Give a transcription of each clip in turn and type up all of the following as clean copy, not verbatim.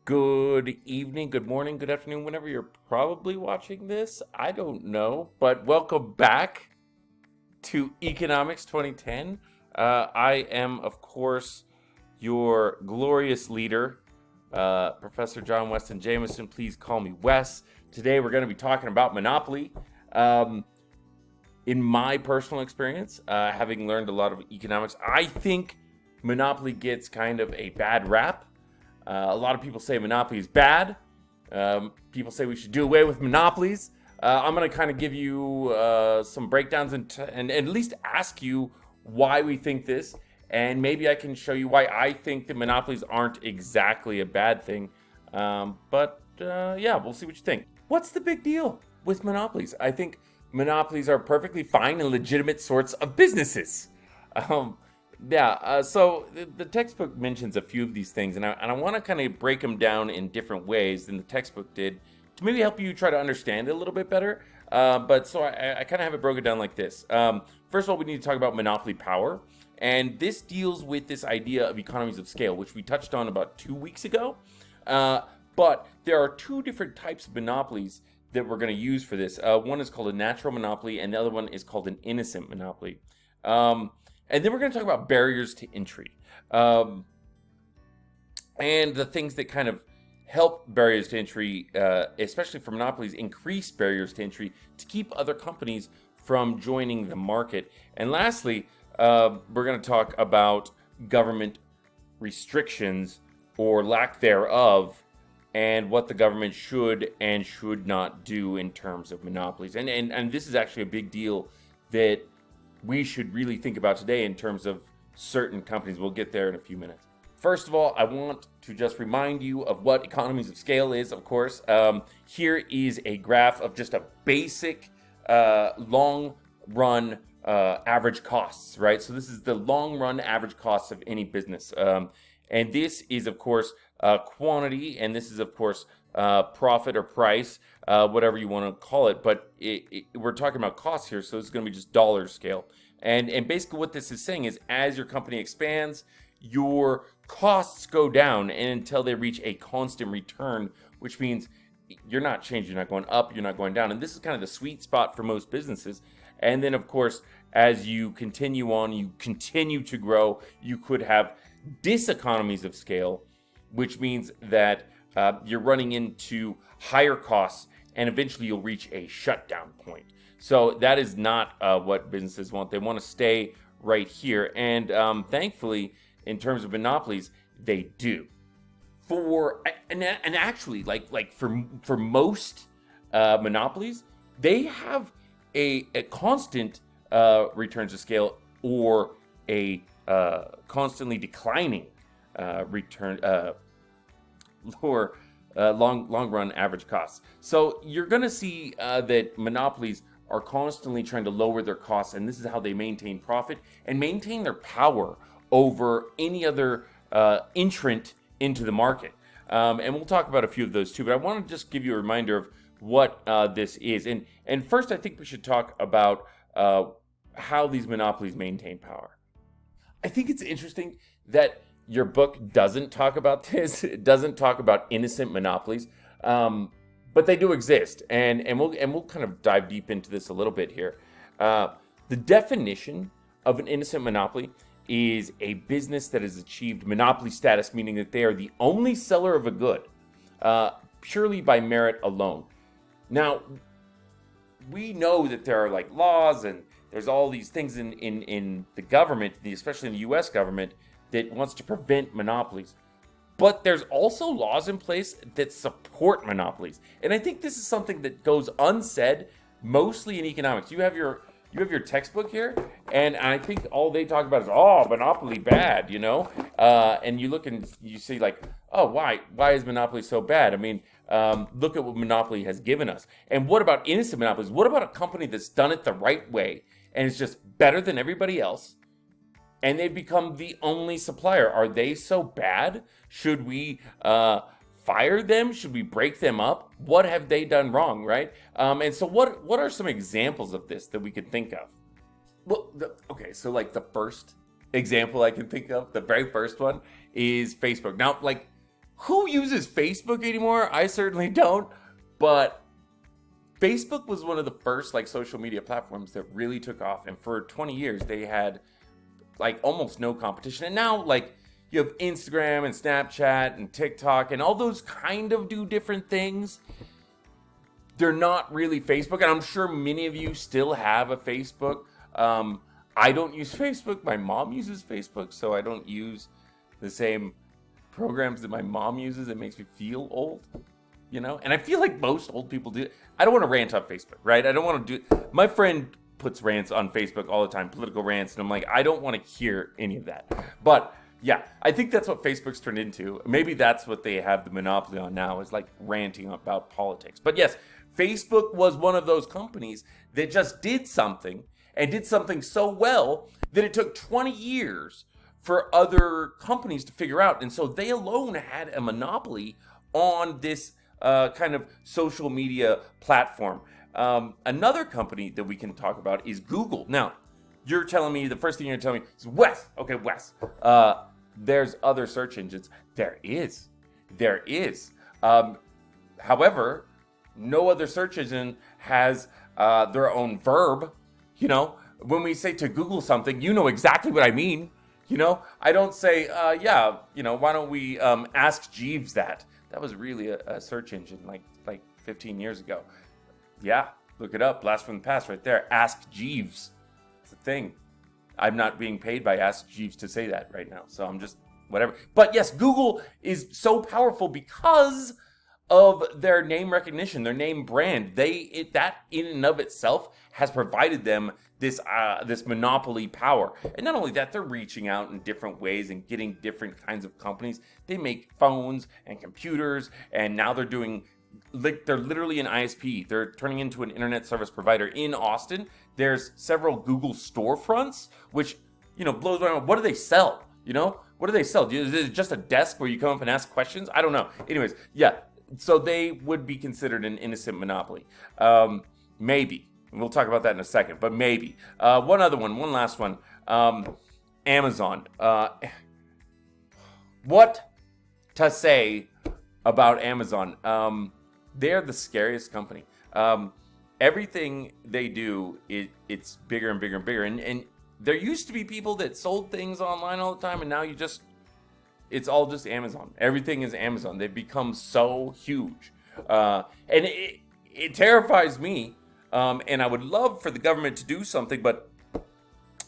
Good evening, good morning, good afternoon, whenever you're probably watching this. I don't know, but welcome back to Economics 2010. I am, of course, your glorious leader, Professor John Weston Jamison. Please call me Wes. Today we're going to be talking about Monopoly. In my personal experience, having learned a lot of economics, I think Monopoly gets kind of a bad rap. A lot of people say Monopoly is bad. People say we should do away with monopolies. I'm going to kind of give you some breakdowns and at least ask you why we think this. And maybe I can show you why I think that monopolies aren't exactly a bad thing. Yeah, we'll see what you think. What's the big deal with monopolies? I think monopolies are perfectly fine and legitimate sorts of businesses. So the textbook mentions a few of these things, and I want to kind of break them down in different ways than the textbook did to maybe help you try to understand it a little bit better. I kind of have it broken down like this. First of all, we need to talk about monopoly power, and this deals with this idea of economies of scale, which we touched on about 2 weeks ago. But there are two different types of monopolies that we're going to use for this. One is called a natural monopoly, and the other one is called an innocent monopoly. And then we're going to talk about barriers to entry and the things that kind of help barriers to entry, especially for monopolies, increase barriers to entry to keep other companies from joining the market. And lastly, we're going to talk about government restrictions or lack thereof and what the government should and should not do in terms of monopolies. And this is actually a big deal that we should really think about today in terms of certain companies. We'll get there in a few minutes. First of all, I want to just remind you of what economies of scale is, of course. Here is a graph of just a basic long-run average costs, right? So this is the long-run average costs of any business. And this is, of course, quantity, and this is, of course, profit or price, whatever you want to call it. But we're talking about costs here, so it's going to be just dollar scale. And basically what this is saying is as your company expands, your costs go down and until they reach a constant return, which means you're not changing, you're not going up, you're not going down. And this is kind of the sweet spot for most businesses. And then, of course, as you continue on, you continue to grow, you could have diseconomies of scale, which means that you're running into higher costs and eventually you'll reach a shutdown point. So that is not what businesses want. They want to stay right here. And thankfully, in terms of monopolies, they do. Actually, for most monopolies, they have a constant returns to scale or a constantly declining return lower long run average costs. So you're going to see that monopolies are constantly trying to lower their costs, and this is how they maintain profit and maintain their power over any other entrant into the market. And we'll talk about a few of those too, but I want to just give you a reminder of what this is. And first, I think we should talk about how these monopolies maintain power. I think it's interesting that your book doesn't talk about this. It doesn't talk about innocent monopolies, but they do exist, and we'll kind of dive deep into this a little bit here. The definition of an innocent monopoly is a business that has achieved monopoly status, meaning that they are the only seller of a good, purely by merit alone. Now, we know that there are like laws and there's all these things in the government, especially in the U.S. government, that wants to prevent monopolies. But there's also laws in place that support monopolies. And I think this is something that goes unsaid mostly in economics. You have your textbook here, and I think all they talk about is, monopoly bad, and you look and you see like, why is monopoly so bad? I mean, look at what monopoly has given us. And what about innocent monopolies? What about a company that's done it the right way and is just better than everybody else, and they've become the only supplier? Are they so bad? Should we fire them? Should we break them up? What have they done wrong, right? And so what are some examples of this that we could think of? Well, so like the first example I can think of, the very first one is Facebook. Now, like, Who uses Facebook anymore? I certainly don't. But Facebook was one of the first like social media platforms that really took off, and for 20 years they had like almost no competition. And now like you have Instagram and Snapchat and TikTok, and all those kind of do different things. They're not really Facebook, and I'm sure many of you still have a Facebook. I don't use Facebook. My mom uses Facebook, so I don't use the same programs that my mom uses. It makes me feel old, you know? And I feel like most old people do. I don't want to rant on Facebook, right? I don't want to do. My friend puts rants on Facebook all the time, political rants, and I'm like, I don't want to hear any of that. But yeah, I think that's what Facebook's turned into. Maybe that's what they have the monopoly on now, is like ranting about politics. But yes, Facebook was one of those companies that just did something, and did something so well that it took 20 years for other companies to figure out. And so they alone had a monopoly on this kind of social media platform. Another company that we can talk about is Google. Now, you're telling me, the first thing you're telling me is Wes. Okay, Wes. There's other search engines. There is. However, no other search engine has their own verb. You know, when we say to Google something, you know exactly what I mean. You know, I don't say, yeah, you know, why don't we ask Jeeves that? That was really a search engine like 15 years ago. Yeah, look it up. Blast from the past right there. Ask Jeeves. It's a thing. I'm not being paid by Ask Jeeves to say that right now. So I'm just whatever. But yes, Google is so powerful because of their name recognition, their name brand. That in and of itself has provided them this monopoly power. And not only that, they're reaching out in different ways and getting different kinds of companies. They make phones and computers, and now they're literally an ISP. They're turning into an internet service provider in Austin. There's several Google storefronts, which, you know, blows my mind. What do they sell? You know, what do they sell? Is it just a desk where you come up and ask questions? I don't know. Anyways, yeah. So they would be considered an innocent monopoly. Maybe. We'll talk about that in a second, but maybe. One last one. Amazon. What to say about Amazon? They're the scariest company. Everything they do, it's bigger and bigger and bigger. And there used to be people that sold things online all the time, and now it's all just Amazon. Everything is Amazon. They've become so huge. And it terrifies me. And I would love for the government to do something, but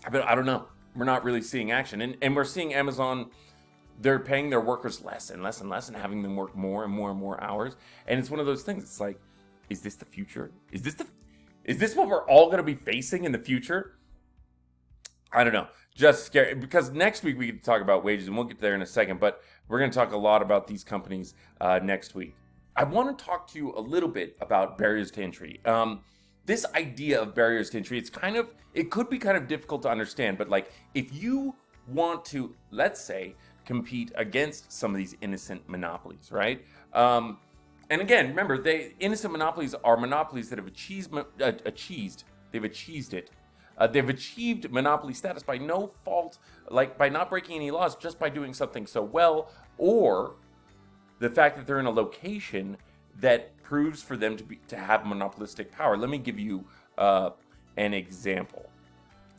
I don't know. We're not really seeing action. And we're seeing Amazon, they're paying their workers less and less and less and having them work more and more and more hours. And it's one of those things. It's like, is this the future? Is this what we're all going to be facing in the future? I don't know. Just scary, because next week we can talk about wages, and we'll get there in a second, but we're going to talk a lot about these companies next week. I want to talk to you a little bit about barriers to entry. This idea of barriers to entry, it could be kind of difficult to understand, but like if you want to, let's say, compete against some of these innocent monopolies, right? And again, remember, innocent monopolies are monopolies that have they've achieved monopoly status by no fault, like by not breaking any laws, just by doing something so well, or the fact that they're in a location that proves for them to have monopolistic power. Let me give you an example.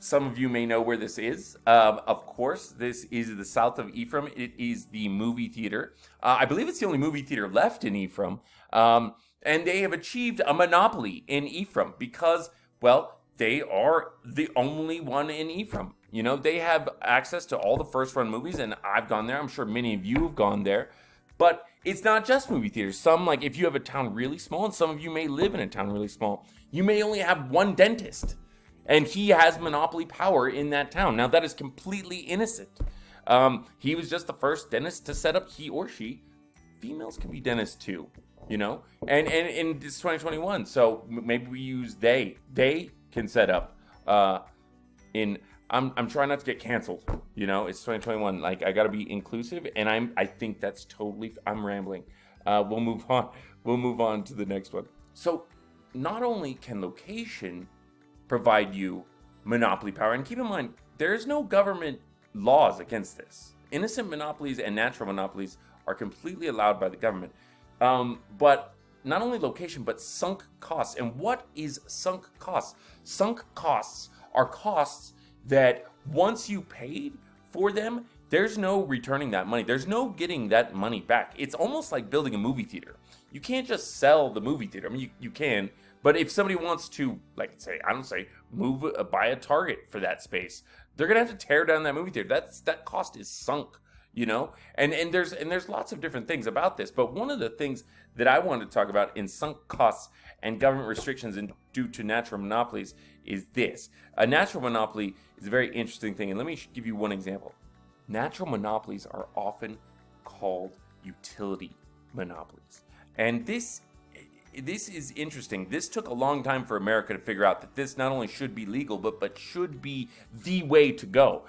Some of you may know where this is. Of course, this is the south of Ephraim. It is the movie theater. I believe it's the only movie theater left in Ephraim. And they have achieved a monopoly in Ephraim because, well, they are the only one in Ephraim. You know, they have access to all the first run movies, and I've gone there. I'm sure many of you have gone there. But it's not just movie theaters. Some, like if you have a town really small, and some of you may live in a town really small, you may only have one dentist, and he has monopoly power in that town. Now, that is completely innocent. He was just the first dentist to set up, he or she. Females can be dentists too, you know? And it's 2021, so maybe we use they. They can set up I'm trying not to get canceled. You know, it's 2021. Like, I got to be inclusive, and I think that's totally. I'm rambling. We'll move on. We'll move on to the next one. So, not only can location provide you monopoly power, and keep in mind, there is no government laws against this. Innocent monopolies and natural monopolies are completely allowed by the government. But not only location, but sunk costs. And what is sunk costs? Sunk costs are costs that once you paid for them, there's no returning that money. There's no getting that money back. It's almost like building a movie theater. You can't just sell the movie theater. I mean, you can, but if somebody wants to, like, say, buy a Target for that space, they're gonna have to tear down that movie theater. That cost is sunk, And there's lots of different things about this. But one of the things that I wanted to talk about in sunk costs and government restrictions and due to natural monopolies is this. A natural monopoly is a very interesting thing, and let me give you one example. Natural monopolies are often called utility monopolies. And this is interesting. This took a long time for America to figure out that this not only should be legal, but should be the way to go.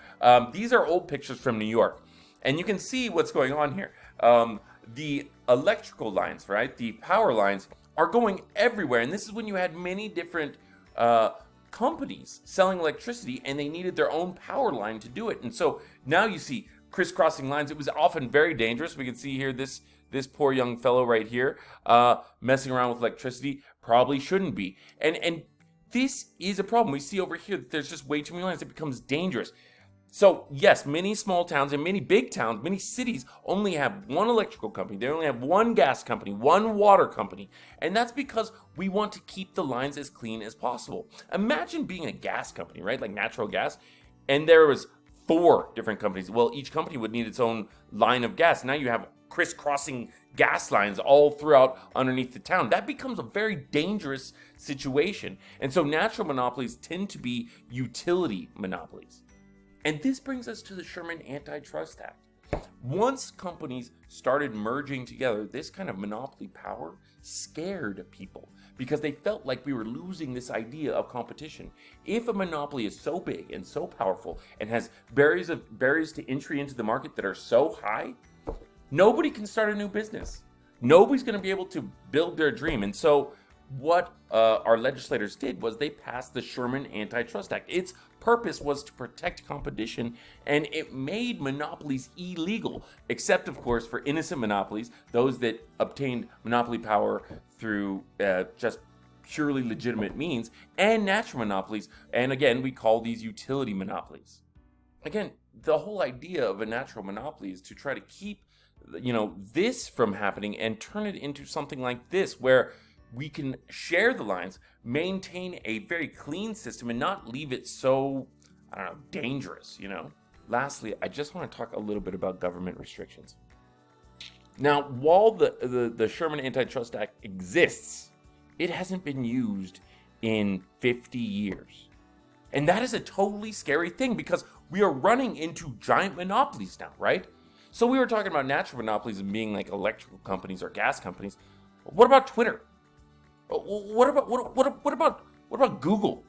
These are old pictures from New York, and you can see what's going on here. The electrical lines, right? The power lines are going everywhere, and this is when you had many different companies selling electricity, and they needed their own power line to do it. And so now you see crisscrossing lines. It was often very dangerous. We can see here this poor young fellow right here messing around with electricity. Probably shouldn't be. And this is a problem. We see over here that there's just way too many lines. It becomes dangerous. So yes, many small towns and many big towns, many cities only have one electrical company. They only have one gas company, one water company. And that's because we want to keep the lines as clean as possible. Imagine being a gas company, right? Like natural gas. And there was 4 different companies. Well, each company would need its own line of gas. Now you have crisscrossing gas lines all throughout underneath the town. That becomes a very dangerous situation. And so natural monopolies tend to be utility monopolies. And this brings us to the Sherman Antitrust Act. Once companies started merging together, this kind of monopoly power scared people because they felt like we were losing this idea of competition. If a monopoly is so big and so powerful and has barriers to entry into the market that are so high, nobody can start a new business. Nobody's going to be able to build their dream. And so what our legislators did was they passed the Sherman Antitrust Act. Its purpose was to protect competition, and it made monopolies illegal, except, of course, for innocent monopolies, those that obtained monopoly power through just purely legitimate means, and natural monopolies. And again, we call these utility monopolies. Again, the whole idea of a natural monopoly is to try to keep, this from happening and turn it into something like this, where we can share the lines, maintain a very clean system, and not leave it so, dangerous, Lastly, I just want to talk a little bit about government restrictions. Now, while the Sherman Antitrust Act exists, it hasn't been used in 50 years. And that is a totally scary thing because we are running into giant monopolies now, right? So we were talking about natural monopolies and being like electrical companies or gas companies. What about Twitter? What about Google?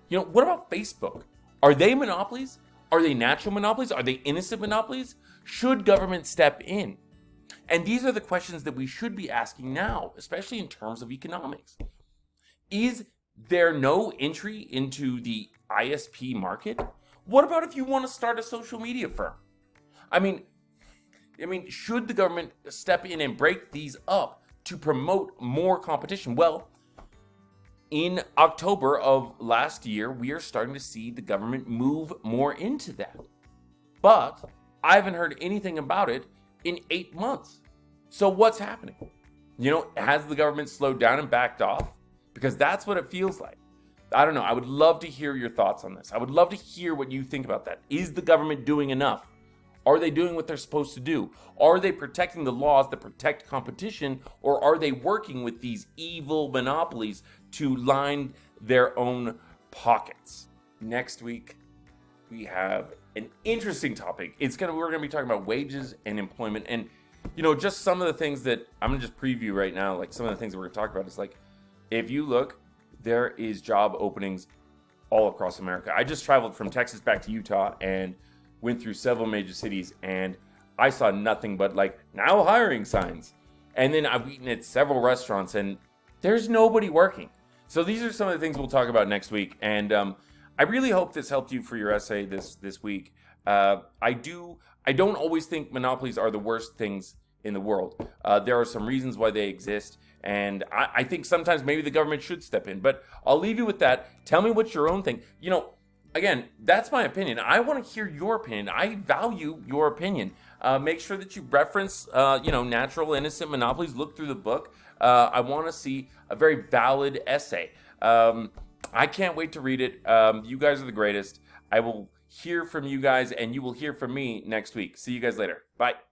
What about Facebook? Are they monopolies? Are they natural monopolies? Are they innocent monopolies? Should government step in? And these are the questions that we should be asking now, especially in terms of economics. Is there no entry into the ISP market? What about if you want to start a social media firm? I mean, should the government step in and break these up to promote more competition? Well, in October of last year, we are starting to see the government move more into that. But I haven't heard anything about it in 8 months. So what's happening? Has the government slowed down and backed off? Because that's what it feels like. I don't know. I would love to hear your thoughts on this. I would love to hear what you think about that. Is the government doing enough? Are they doing what they're supposed to do? Are they protecting the laws that protect competition, or are they working with these evil monopolies to line their own pockets? Next week, we have an interesting topic. We're going to be talking about wages and employment, and just some of the things that I'm going to just preview right now. Like some of the things that we're going to talk about is like, if you look, there is job openings all across America. I just traveled from Texas back to Utah and went through several major cities, and I saw nothing but like now hiring signs. And then I've eaten at several restaurants and there's nobody working. So these are some of the things we'll talk about next week. And I really hope this helped you for your essay this week. I don't always think monopolies are the worst things in the world. There are some reasons why they exist, and I think sometimes maybe the government should step in. But I'll leave you with that. Tell me what's your own thing. Again, that's my opinion. I want to hear your opinion. I value your opinion. Make sure that you reference, natural innocent monopolies. Look through the book. I want to see a very valid essay. I can't wait to read it. You guys are the greatest. I will hear from you guys, and you will hear from me next week. See you guys later. Bye.